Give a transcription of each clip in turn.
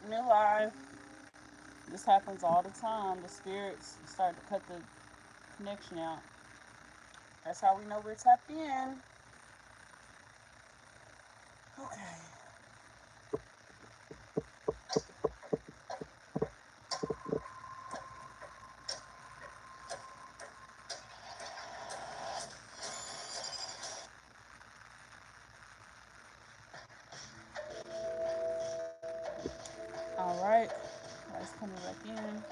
new live. This happens all the time. The spirits start to cut the connection out. That's how we know we're tapped in. Okay. All right. Let's coming back in.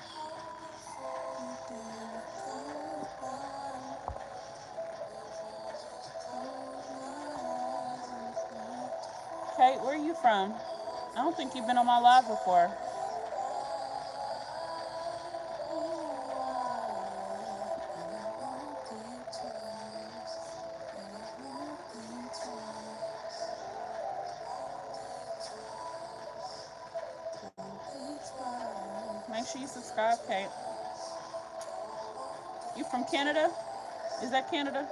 Kate, where are you from? I don't think you've been on my live before. Make sure you subscribe, Kate. You from Canada? Is that Canada?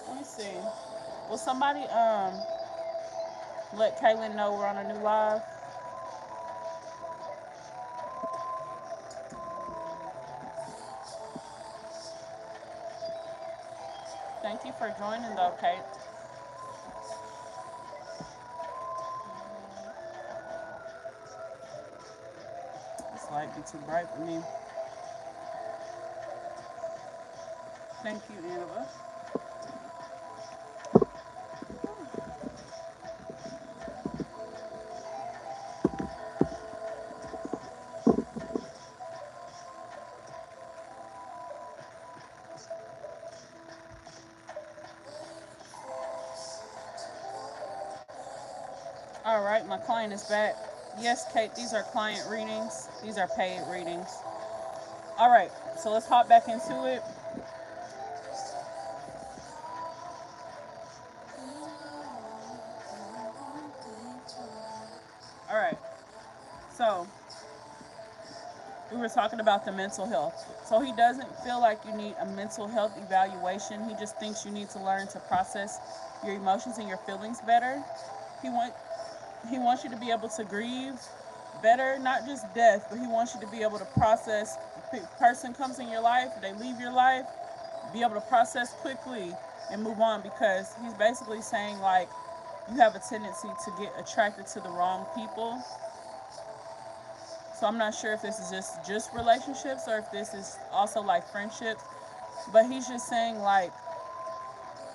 Let me see. Will somebody let Kaylin know we're on a new live? Thank you for joining though, Kate. This light be too bright for me. Thank you, Annabelle. All right, my client is back. Yes, Kate, these are client readings. These are paid readings. All right, so let's hop back into it. All right, so we were talking about the mental health. So he doesn't feel like you need a mental health evaluation. He just thinks you need to learn to process your emotions and your feelings better. He want he wants you to be able to grieve better, not just death, but he wants you to be able to process. Person comes in your life, they leave your life, be able to process quickly and move on because he's basically saying like you have a tendency to get attracted to the wrong people. So I'm not sure if this is just relationships or if this is also like friendships, but he's just saying like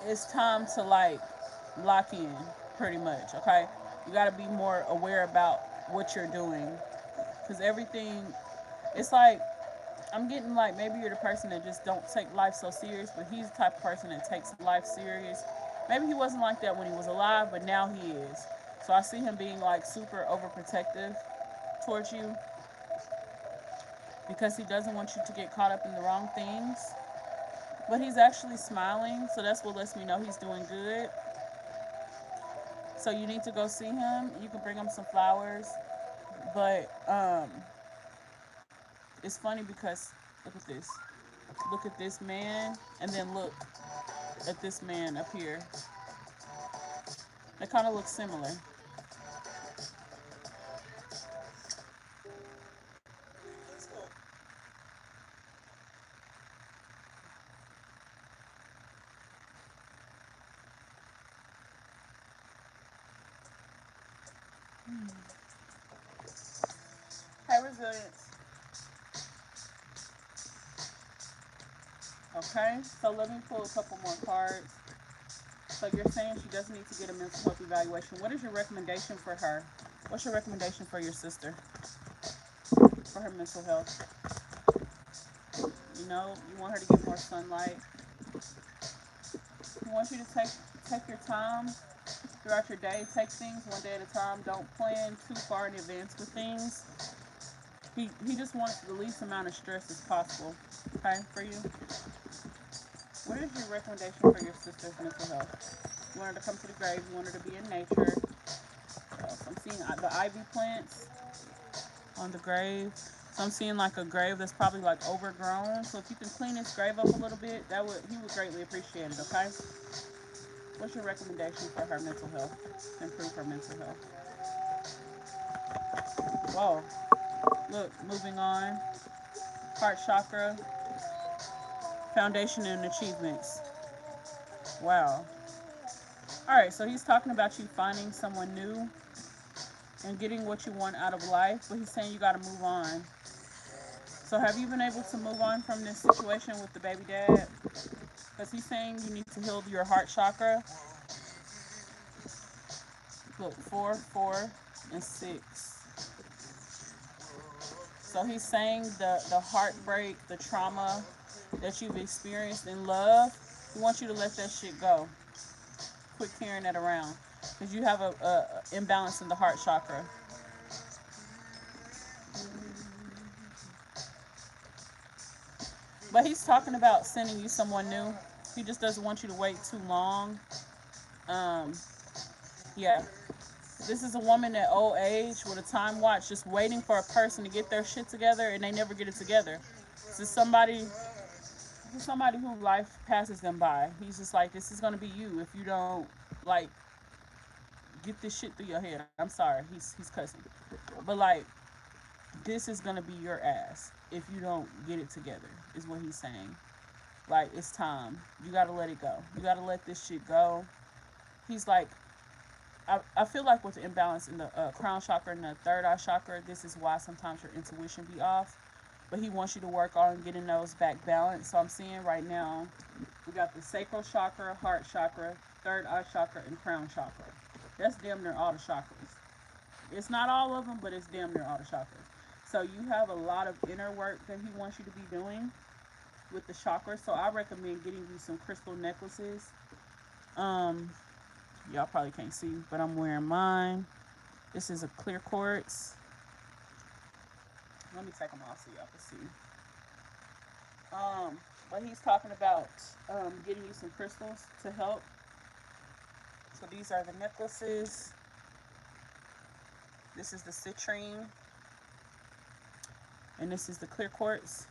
it's time to like lock in pretty much, okay? You got to be more aware about what you're doing cuz everything it's like I'm getting like maybe you're the person that just don't take life so serious, but he's the type of person that takes life serious. Maybe he wasn't like that when he was alive, but now he is. So I see him being like super overprotective towards you because he doesn't want you to get caught up in the wrong things. But he's actually smiling, so that's what lets me know he's doing good. So you need to go see him. You can bring him some flowers, but it's funny because look at this. Look at this man, and then look at this man up here. They kind of look similar. Hey, resilience. Okay, so let me pull a couple more cards. So you're saying she does need to get a mental health evaluation. What is your recommendation for her? What's your recommendation for your sister for her mental health? You know, you want her to get more sunlight. You want you to take your time throughout your day. Take things one day at a time. Don't plan too far in advance with things. He just wants the least amount of stress as possible. Okay, for you. What is your recommendation for your sister's mental health? You want her to come to the grave. You want her to be in nature. So I'm seeing the ivy plants on the grave. So I'm seeing like a grave that's probably like overgrown. So if you can clean his grave up a little bit, that would he would greatly appreciate it. Okay. What's your recommendation for her mental health? To improve her mental health. Whoa. Look, moving on. Heart chakra, foundation and achievements. Wow. All right, so he's talking about you finding someone new and getting what you want out of life, but he's saying you got to move on. So have you been able to move on from this situation with the baby dad? Because he's saying you need to heal your heart chakra. Look, 4, 4, and 6. So he's saying the heartbreak, the trauma that you've experienced in love, he wants you to let that shit go. Quit carrying that around. Because you have a imbalance in the heart chakra. But he's talking about sending you someone new. He just doesn't want you to wait too long. Um, yeah. This is a woman at old age with a time watch just waiting for a person to get their shit together and they never get it together. This is somebody who life passes them by. He's just like, this is gonna be you if you don't like get this shit through your head. I'm sorry, he's cussing. But like this is gonna be your ass if you don't get it together, is what he's saying. Like it's time. You gotta let it go. You gotta let this shit go. He's like, I feel like with the imbalance in the crown chakra and the third eye chakra, this is why sometimes your intuition be off. But he wants you to work on getting those back balanced. So I'm seeing right now, we got the sacral chakra, heart chakra, third eye chakra, and crown chakra. That's damn near all the chakras. It's not all of them, but it's damn near all the chakras. So you have a lot of inner work that he wants you to be doing with the chakras. So I recommend getting you some crystal necklaces. Um, y'all probably can't see, but I'm wearing mine. This is a clear quartz. Let me take them off so y'all can see. But he's talking about getting you some crystals to help. So these are the necklaces. This is the citrine, and this is the clear quartz.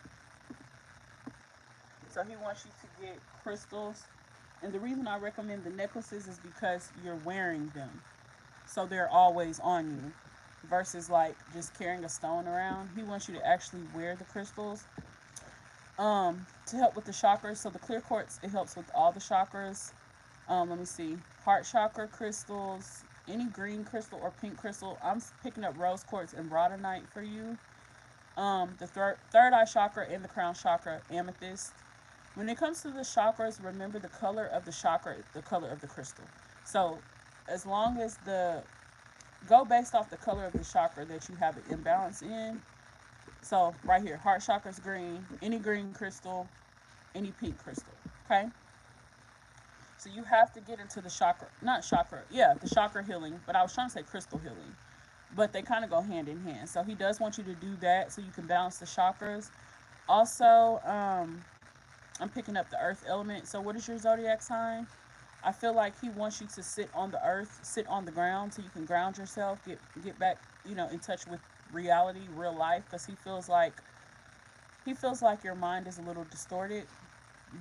So he wants you to get crystals. And the reason I recommend the necklaces is because you're wearing them. So they're always on you. Versus like just carrying a stone around. He wants you to actually wear the crystals. To help with the chakras. So the clear quartz, it helps with all the chakras. Let me see. Heart chakra crystals, any green crystal or pink crystal. I'm picking up rose quartz and rhodonite for you. The third eye chakra and the crown chakra, amethyst. When it comes to the chakras, remember the color of the chakra, the color of the crystal. So as long as go based off the color of the chakra that you have an imbalance in. So right here, heart chakra is green, any green crystal, any pink crystal. Okay? So you have to get into the chakra, not chakra, yeah, the chakra healing, but I was trying to say crystal healing. But they kind of go hand in hand. So he does want you to do that so you can balance the chakras. Also, I'm picking up the earth element. So what is your zodiac sign? I feel like he wants you to sit on the earth, sit on the ground so you can ground yourself, get back, in touch with reality, real life, because he feels like your mind is a little distorted.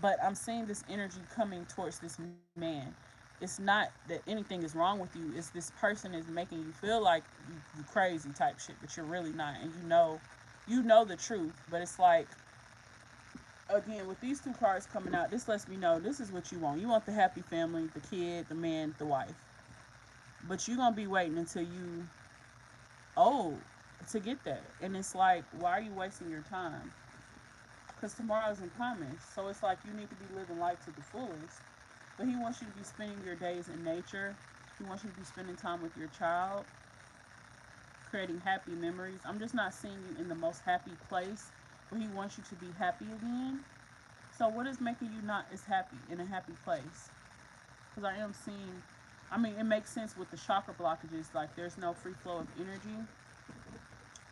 But I'm seeing this energy coming towards this man. It's not that anything is wrong with you. It's this person is making you feel like you crazy type shit, but you're really not, and you know the truth. But it's like, again, with these two cards coming out, this lets me know this is what you want. You want the happy family, the kid, the man, the wife. But you're gonna be waiting until you old to get that. And it's like, why are you wasting your time? Because tomorrow isn't promised. So it's like you need to be living life to the fullest. But he wants you to be spending your days in nature. He wants you to be spending time with your child, creating happy memories. I'm just not seeing you in the most happy place, but he wants you to be happy again. So what is making you not as happy in a happy place? Because I am seeing, I mean, it makes sense with the chakra blockages. Like there's no free flow of energy.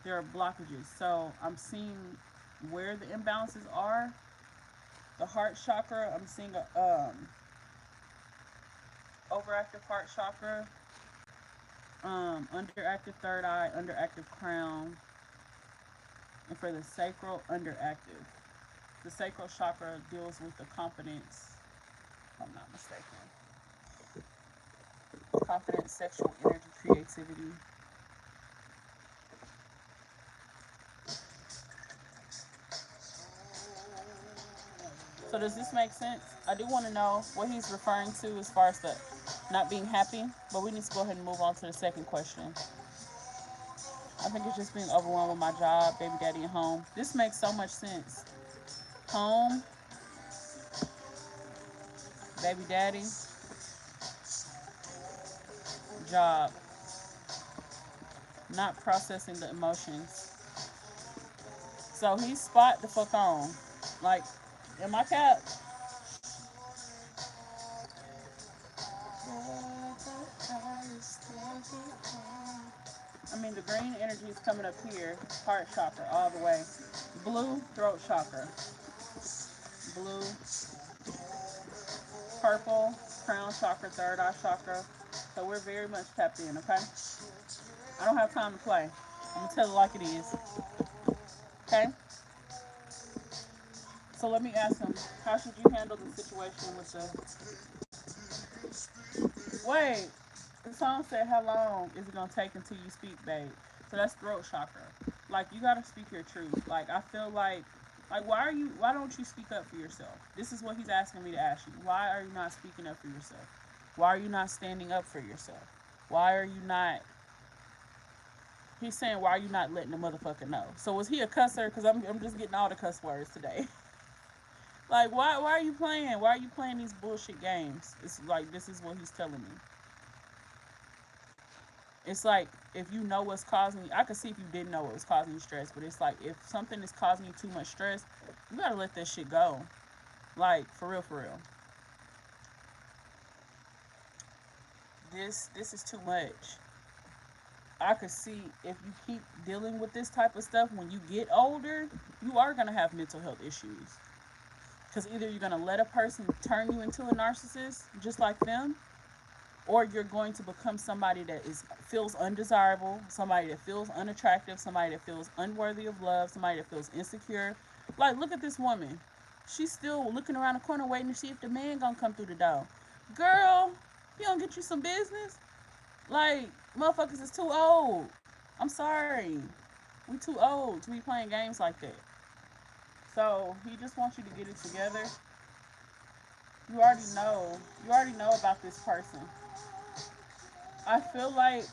There are blockages. So I'm seeing where the imbalances are. The heart chakra, I'm seeing a overactive heart chakra, underactive third eye, underactive crown, and for the sacral, underactive. The sacral chakra deals with the confidence, if I'm not mistaken. Confidence, sexual energy, creativity. So does this make sense? I do want to know what he's referring to as far as the not being happy, but we need to go ahead and move on to the second question. I think it's just being overwhelmed with my job, baby daddy, and home. This makes so much sense. Home, baby daddy, job, not processing the emotions. So he's spot the fuck on. Like, in my cap, I mean, the green energy is coming up here, heart chakra, all the way. Blue, throat chakra. Blue, purple, crown chakra, third eye chakra. So we're very much tapped in, okay? I don't have time to play. I'm gonna tell it like it is, okay? So let me ask him, how should you handle the situation with the... Wait, the song said, how long is it gonna take until you speak, babe? So that's throat chakra. Like, you gotta speak your truth. Like, I feel like, why don't you speak up for yourself? This is what he's asking me to ask you. Why are you not speaking up for yourself? Why are you not standing up for yourself? Why are you not... He's saying, why are you not letting the motherfucker know? So was he a cusser? Because I'm just getting all the cuss words today. Like, why are you playing? Why are you playing these bullshit games? It's like, this is what he's telling me. It's like, if you know what's causing you, I could see if you didn't know what was causing you stress, but it's like, if something is causing you too much stress, you gotta let that shit go. Like, for real, for real. This is too much. I could see if you keep dealing with this type of stuff when you get older, you are gonna have mental health issues. Because either you're gonna let a person turn you into a narcissist, just like them, or you're going to become somebody that feels undesirable, somebody that feels unattractive, somebody that feels unworthy of love, somebody that feels insecure. Like, look at this woman. She's still looking around the corner waiting to see if the man gonna come through the door. Girl, you don't get you some business? Like, motherfuckers is too old. I'm sorry. We too old to be playing games like that. So he just wants you to get it together. You already know. You already know about this person. I feel like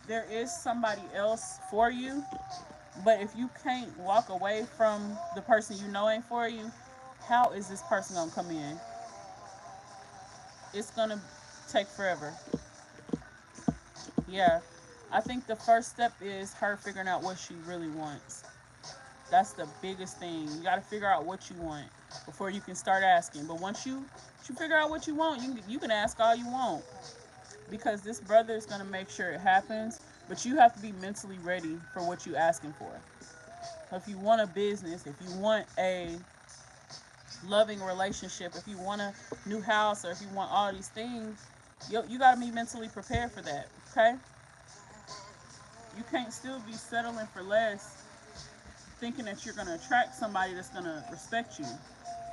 there is somebody else for you, but if you can't walk away from the person you know ain't for you, how is this person gonna come in? It's gonna take forever. Yeah. I think the first step is her figuring out what she really wants. That's the biggest thing. You got to figure out what you want before you can start asking. But once you figure out what you want, you can ask all you want, because this brother is going to make sure it happens. But you have to be mentally ready for what you're asking for. So if you want a business, if you want a loving relationship, if you want a new house, or if you want all these things, you got to be mentally prepared for that. Okay? You can't still be settling for less, thinking that you're going to attract somebody that's going to respect you.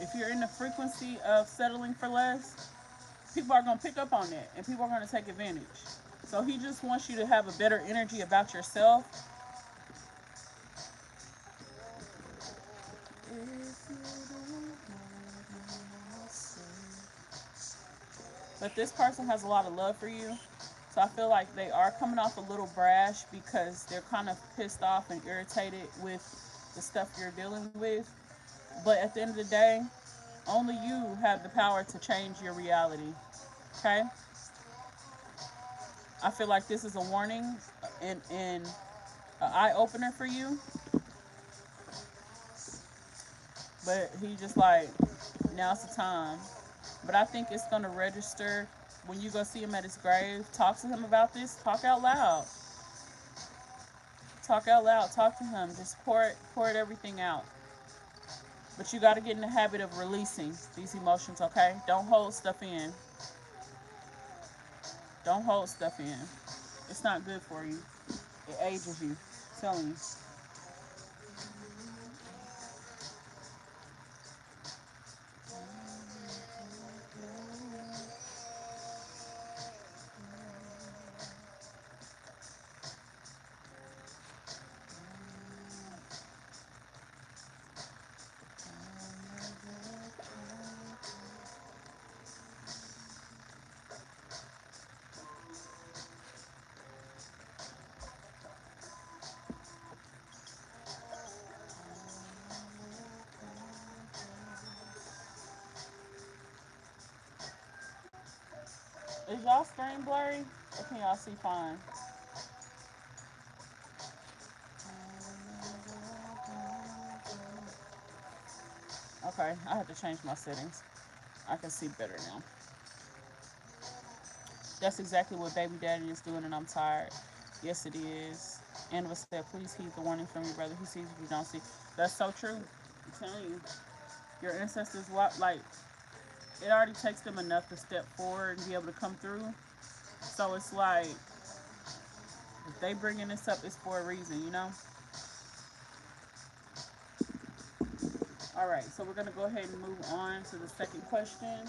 If you're in the frequency of settling for less, people are going to pick up on that and people are going to take advantage. So he just wants you to have a better energy about yourself. But this person has a lot of love for you. So I feel like they are coming off a little brash because they're kind of pissed off and irritated with the stuff you're dealing with. But at the end of the day, only you have the power to change your reality. Okay? I feel like this is a warning and an eye opener for you. But he just like, now's the time. But I think it's gonna register when you go see him at his grave. Talk to him about this. Talk out loud. Talk out loud. Talk to him. Just pour it everything out. But you got to get in the habit of releasing these emotions. Okay? Don't hold stuff in. Don't hold stuff in. It's not good for you. It ages you. I'm telling you. Is y'all screen blurry? Or can y'all see fine? Okay, I have to change my settings. I can see better now. That's exactly what baby daddy is doing, and I'm tired. Yes, it is. Annabelle said, please heed the warning from your brother. He sees what you don't see. That's so true. I'm telling you. Your ancestors, what, like, it already takes them enough to step forward and be able to come through. So it's like, if they bringing this up, it's for a reason, you know? All right, so we're going to go ahead and move on to the second question.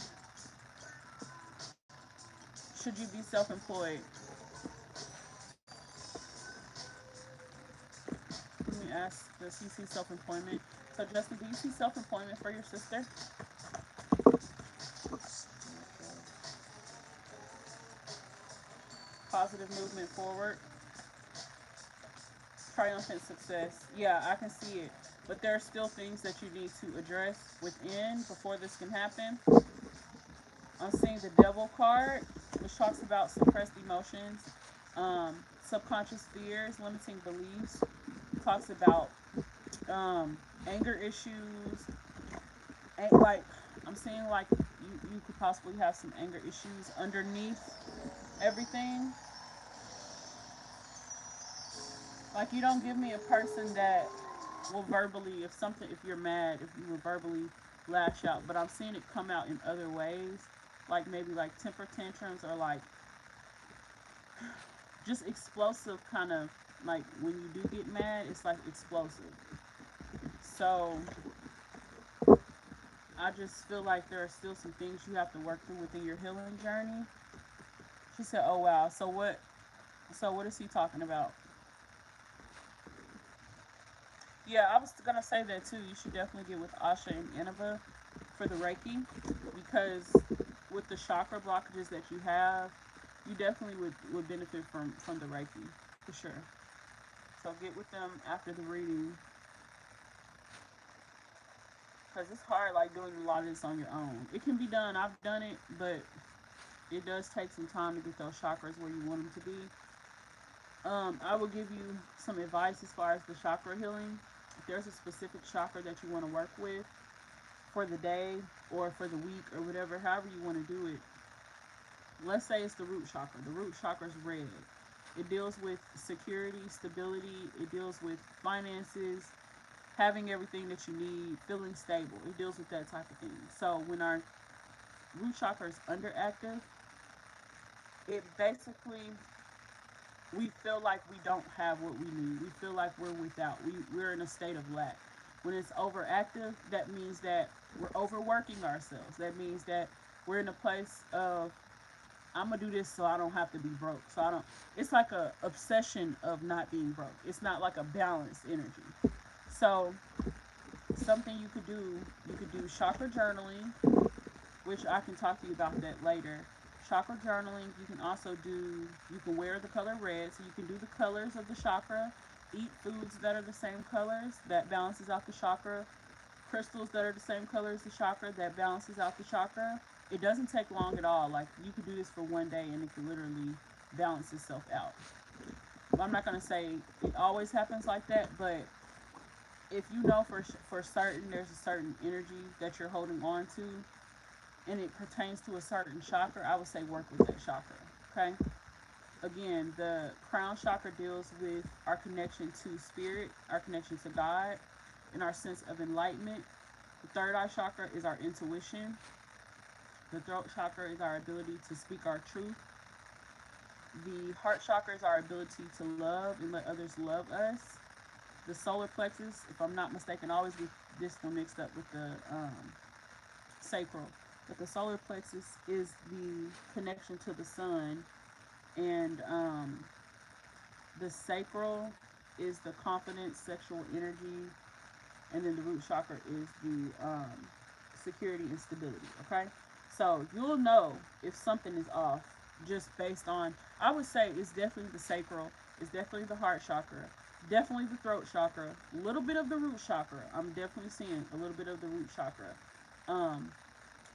Should you be self-employed? Let me ask, does he see self-employment? So Justin, do you see self-employment for your sister? Positive movement forward, triumphant success. Yeah, I can see it. But there are still things that you need to address within before this can happen. I'm seeing the devil card, which talks about suppressed emotions, subconscious fears, limiting beliefs. It talks about anger issues. Like, I'm seeing like you could possibly have some anger issues underneath everything. Like, you don't give me a person that will verbally, if you're mad, if you will verbally lash out, but I'm seeing it come out in other ways, like maybe like temper tantrums, or like just explosive kind of, like when you do get mad, it's like explosive. So I just feel like there are still some things you have to work through within your healing journey. She said, "Oh wow, so what is he talking about?" Yeah, I was gonna say that too. You should definitely get with Asha and Innova for the Reiki, because with the chakra blockages that you have, you definitely would benefit from the Reiki for sure. So get with them after the reading, because it's hard like doing a lot of this on your own. It can be done. I've done it, but it does take some time to get those chakras where you want them to be. I will give you some advice as far as the chakra healing. If there's a specific chakra that you want to work with for the day or for the week or whatever, however you want to do it, let's say it's the root chakra. The root chakra is red. It deals with security, stability. It deals with finances, having everything that you need, feeling stable. It deals with that type of thing. So when our root chakra is underactive, it basically, we feel like we don't have what we need. We feel like we're without. We're in a state of lack. When it's overactive, that means that we're overworking ourselves. That means that we're in a place of, I'm gonna do this so I don't have to be broke. So I don't. It's like a obsession of not being broke. It's not like a balanced energy. So something you could do chakra journaling, which I can talk to you about that later. Chakra journaling, you can also do, you can wear the color red, so you can do the colors of the chakra, eat foods that are the same colors, that balances out the chakra, crystals that are the same color as the chakra, that balances out the chakra. It doesn't take long at all. Like, you could do this for one day and it can literally balance itself out. Well, I'm not going to say it always happens like that, but if you know for certain there's a certain energy that you're holding on to, and it pertains to a certain chakra, I would say work with that chakra. Okay. Again, the crown chakra deals with our connection to spirit, our connection to God, and our sense of enlightenment. The third eye chakra is our intuition. The throat chakra is our ability to speak our truth. The heart chakra is our ability to love and let others love us. The solar plexus, if I'm not mistaken, I always get this one mixed up with the sacral. But the solar plexus is the connection to the sun, and the sacral is the confidence, sexual energy, and then the root chakra is the security and stability. Okay, so you'll know if something is off just based on. I would say it's definitely the sacral, it's definitely the heart chakra, definitely the throat chakra, a little bit of the root chakra. I'm definitely seeing a little bit of the root chakra. Um,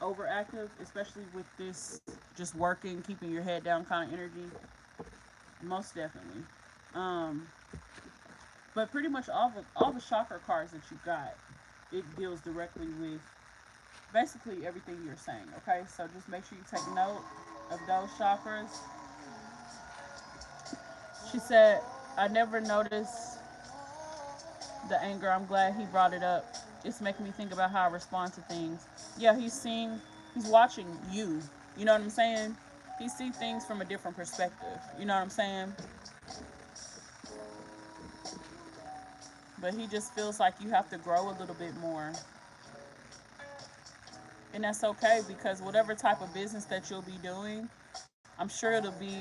overactive, especially with this just working, keeping your head down kind of energy. Most definitely. Um, but pretty much all the chakra cards that you got, it deals directly with basically everything you're saying. Okay, so just make sure you take note of those chakras. She said, "I never noticed the anger. I'm glad he brought it up. It's making me think about how I respond to things." Yeah, he's watching you. You know what I'm saying? He sees things from a different perspective. You know what I'm saying? But he just feels like you have to grow a little bit more. And that's okay because whatever type of business that you'll be doing, I'm sure it'll be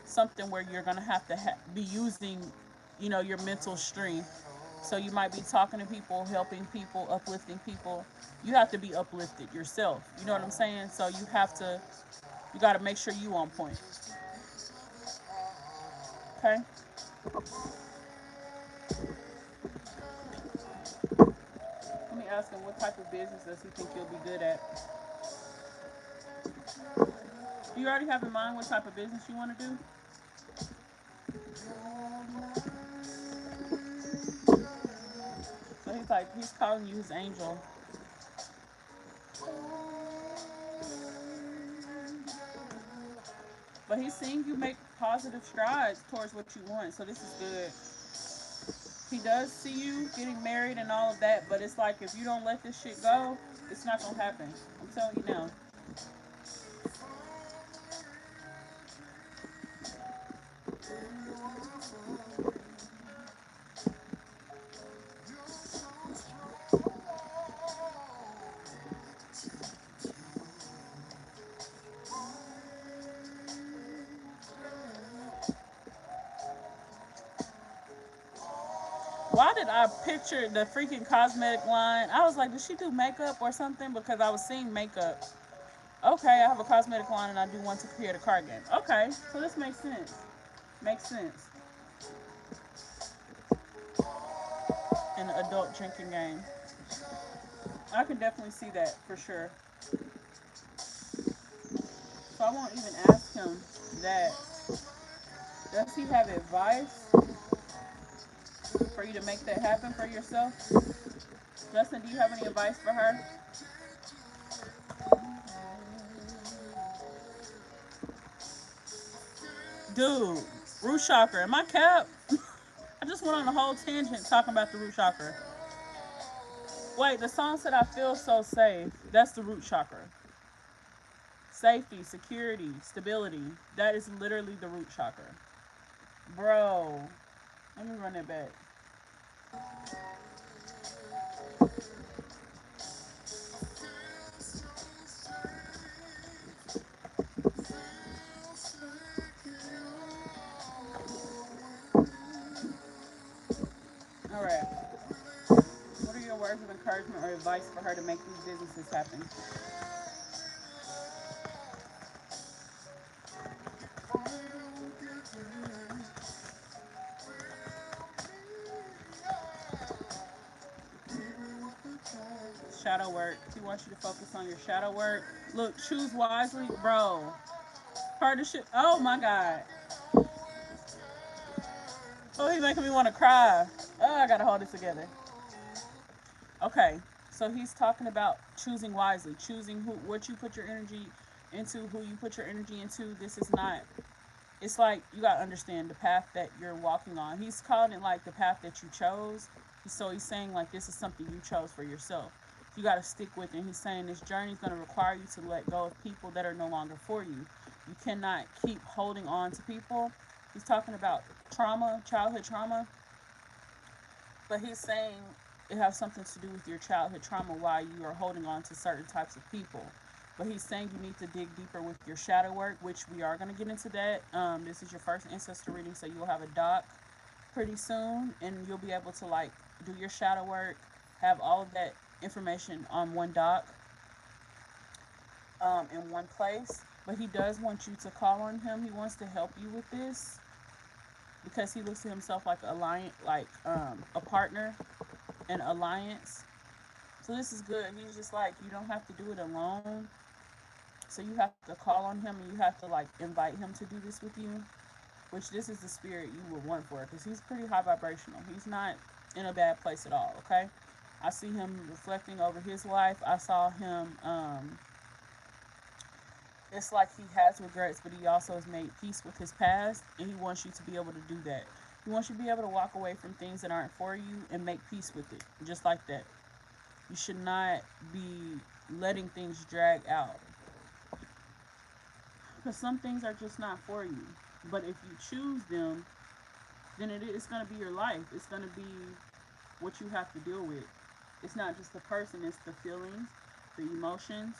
something where you're going to have to be using, your mental strength. So you might be talking to people, helping people, uplifting people. You have to be uplifted yourself. You know what I'm saying? So you got to make sure you on point. Okay? Let me ask him, what type of business does he think you'll be good at? Do you already have in mind what type of business you want to do? So he's calling you his angel. But he's seeing you make positive strides towards what you want. So this is good. He does see you getting married and all of that, but it's like if you don't let this shit go, it's not gonna happen. I'm telling you now. Why did I picture the freaking cosmetic line? I was like, did she do makeup or something? Because I was seeing makeup. Okay, I have a cosmetic line and I do want to create a card game. Okay, so this makes sense. Makes sense. An adult drinking game. I can definitely see that for sure. So I won't even ask him that. Does he have advice for you to make that happen for yourself? Justin, do you have any advice for her? Dude, root chakra. Am I cap? I just went on a whole tangent talking about the root chakra. Wait, the song said I feel so safe. That's the root chakra. Safety, security, stability. That is literally the root chakra. Bro, let me run it back. All right. What are your words of encouragement or advice for her to make these businesses happen? Shadow work. He wants you to focus on your shadow work. Look, choose wisely, bro. Partnership. Oh my God. Oh, he's making me want to cry. Oh, I gotta hold it together. Okay, so he's talking about choosing wisely, choosing what you put your energy into, who you put your energy into. This is not. It's like you gotta understand the path that you're walking on. He's calling it like the path that you chose. So he's saying like this is something you chose for yourself. You gotta stick with it. And he's saying this journey is gonna require you to let go of people that are no longer for you. You cannot keep holding on to people. He's talking about trauma, childhood trauma, but he's saying it has something to do with your childhood trauma why you are holding on to certain types of people. But he's saying you need to dig deeper with your shadow work, which we are going to get into that. This is your first ancestor reading, so you'll have a doc pretty soon, and you'll be able to like do your shadow work, have all of that information on one doc, in one place. But he does want you to call on him. He wants to help you with this because he looks at himself like a partner, an alliance. So this is good. He's just like, you don't have to do it alone. So you have to call on him and you have to like invite him to do this with you, which this is the spirit you would want for it because he's pretty high vibrational. He's not in a bad place at all, okay? I see him reflecting over his life. I saw him, it's like he has regrets, but he also has made peace with his past, and he wants you to be able to do that. He wants you to be able to walk away from things that aren't for you and make peace with it, just like that. You should not be letting things drag out because some things are just not for you. But if you choose them, then it's going to be your life. It's going to be what you have to deal with. It's not just the person, it's the feelings, the emotions,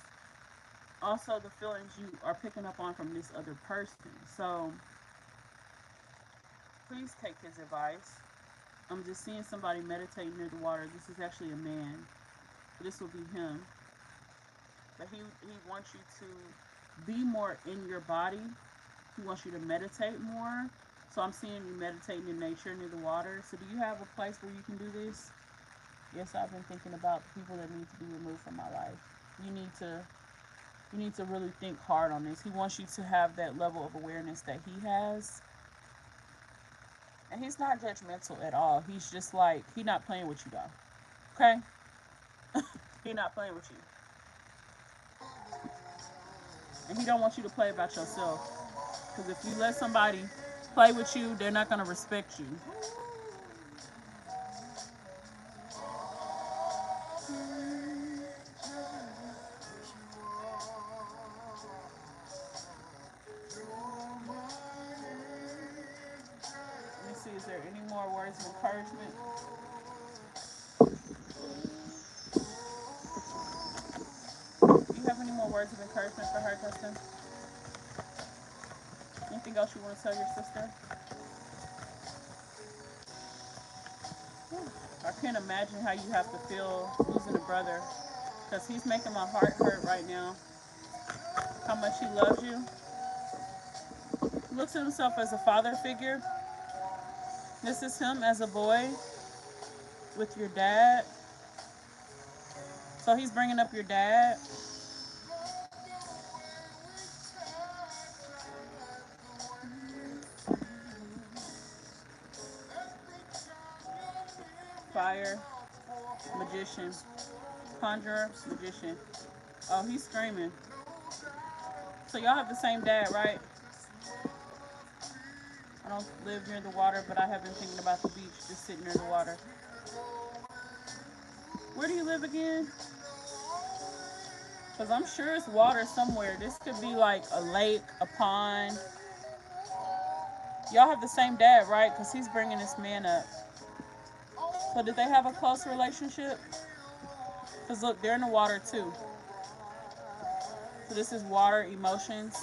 also the feelings you are picking up on from this other person. So please take his advice. I'm just seeing somebody meditating near the water. This is actually a man. This will be him. But he wants you to be more in your body. He wants you to meditate more. So I'm seeing you meditating in nature near the water. So do you have a place where you can do this? Yes, I've been thinking about the people that need to be removed from my life. You need to really think hard on this. He wants you to have that level of awareness that he has. And he's not judgmental at all. He's just like, he's not playing with you though. Okay? He's not playing with you. And he don't want you to play about yourself. Because if you let somebody play with you, they're not going to respect you. Let me see, is there any more words of encouragement? Do you have any more words of encouragement for her, Justin? Anything else you want to tell your sister? I can't imagine how you have to feel losing a brother because he's making my heart hurt right now. How much he loves you. He looks at himself as a father figure. This is him as a boy with your dad. So he's bringing up your dad. Fire, magician, conjurer, magician. Oh, he's screaming. So y'all have the same dad, right? I don't live near the water, but I have been thinking about the beach, just sitting near the water. Where do you live again? Because I'm sure it's water somewhere. This could be like a lake, a pond. Y'all have the same dad, right? Because he's bringing this man up. So did they have a close relationship? Because look, they're in the water too. So this is water emotions.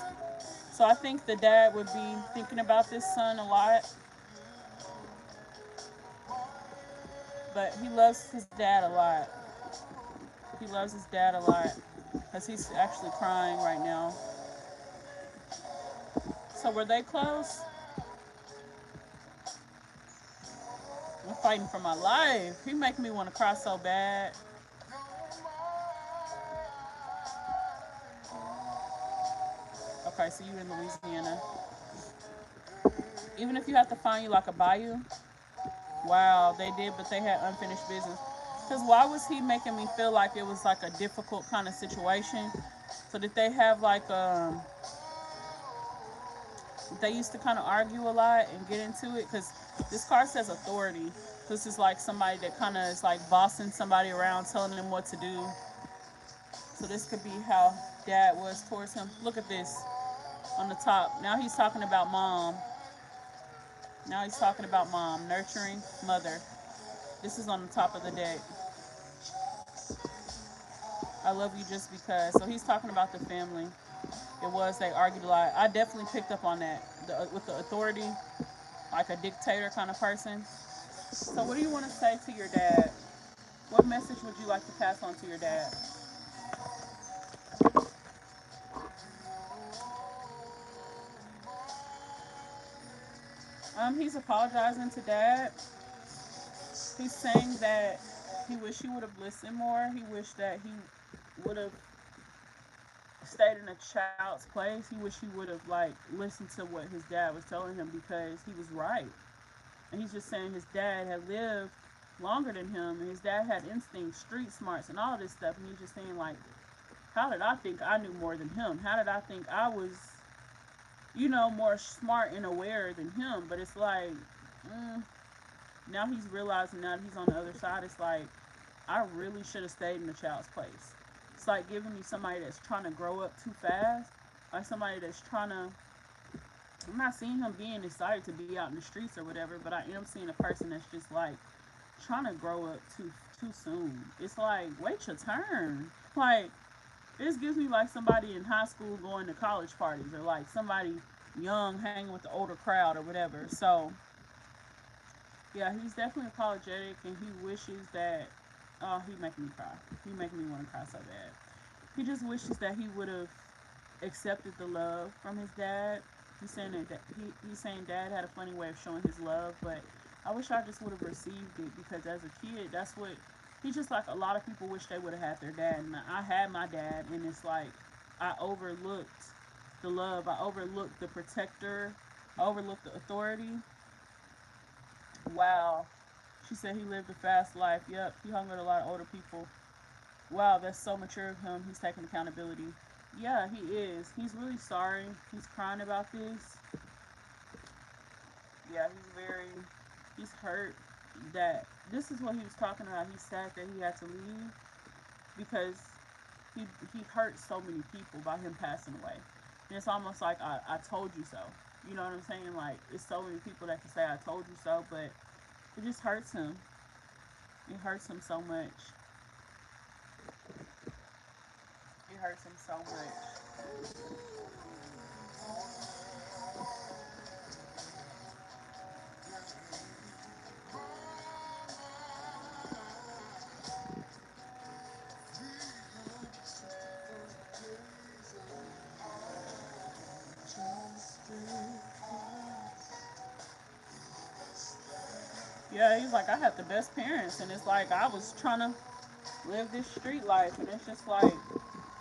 So I think the dad would be thinking about this son a lot. But he loves his dad a lot. He loves his dad a lot. Because he's actually crying right now. So were they close? I'm fighting for my life. He making me want to cry so bad. Okay, so you in Louisiana. Even if you have to find you like a bayou. Wow, they did, but they had unfinished business. Because why was he making me feel like it was like a difficult kind of situation? So did they have like they used to kind of argue a lot and get into it? Because this card says authority. This is like somebody that kind of is like bossing somebody around, telling them what to do. So this could be how dad was towards him. Look at this on the top. Now he's talking about mom. Now he's talking about mom, nurturing mother. This is on the top of the deck. I love you just because. So he's talking about the family. It was, they argued a lot. I definitely picked up on that. With the authority, like a dictator kind of person. So what do you want to say to your dad? What message would you like to pass on to your dad? He's apologizing to dad. He's saying that He wish he would have listened more. He wished that he would have stayed in a child's place. He wish he would have like listened to what his dad was telling him because he was right. And he's just saying his dad had lived longer than him and his dad had instincts, street smarts and all this stuff, and he's just saying like, how did I think I knew more than him? How did I think I was, more smart and aware than him? But it's like, mm, now he's realizing, now that he's on the other side, it's like, I really should have stayed in the child's place. It's like giving me somebody that's trying to grow up too fast, like somebody that's trying to. I'm not seeing him being excited to be out in the streets or whatever, but I am seeing a person that's just like trying to grow up too soon. It's like, wait your turn. Like, this gives me like somebody in high school going to college parties, or like somebody young hanging with the older crowd or whatever. So yeah, he's definitely apologetic, and he wishes that. Oh, he making me cry. He making me want to cry so bad. He just wishes that he would have accepted the love from his dad. He's saying that he's saying dad had a funny way of showing his love, but I wish I just would have received it, because as a kid, that's what he's just like a lot of people wish they would have had their dad. And I had my dad, and it's like I overlooked the love. I overlooked the protector. I overlooked the authority. Wow. She said he lived a fast life. Yep, he hung with a lot of older people. Wow, that's so mature of him. He's taking accountability. Yeah, he is. He's really sorry. He's crying about this. Yeah, he's hurt that this is what he was talking about. He's sad that he had to leave because he hurt so many people by him passing away. And it's almost like I told you so. You know what I'm saying? Like, it's so many people that can say I told you so, but it just hurts him. It hurts him so much. It hurts him so much. Yeah, he's like, I had the best parents, and it's like I was trying to live this street life, and it's just like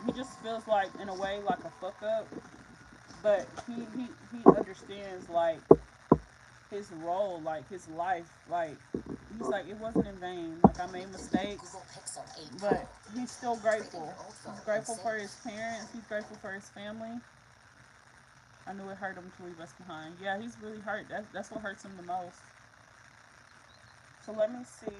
he just feels like in a way like a fuck up, but he understands like his role, like his life, like he's like it wasn't in vain. Like I made mistakes, but he's still grateful. He's grateful for his parents. He's grateful for his family. I knew it hurt him to leave us behind. Yeah, he's really hurt. That's what hurts him the most. So let me see.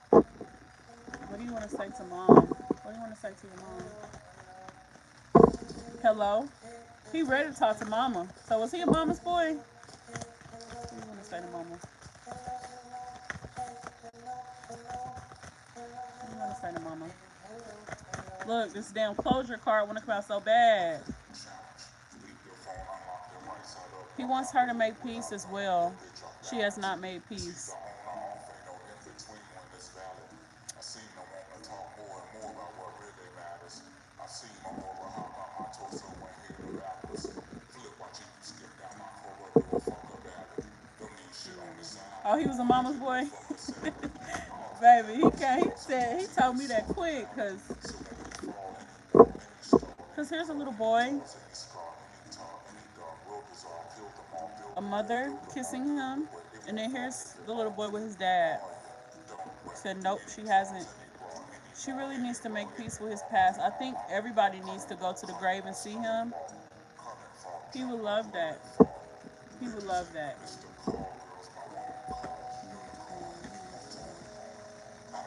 What do you want to say to mom? What do you want to say to your mom? Hello? He ready to talk to mama. So was he a mama's boy? What do you want to say to mama? What do you want to say to mama? Look, this damn closure card want to come out so bad. He wants her to make peace as well. She has not made peace. Oh, he was a mama's boy? Baby, he told me that quick, cause here's a little boy, a mother kissing him, and then here's the little boy with his dad. Said nope, she hasn't. She really needs to make peace with his past. I think everybody needs to go to the grave and see him. He would love that. He would love that.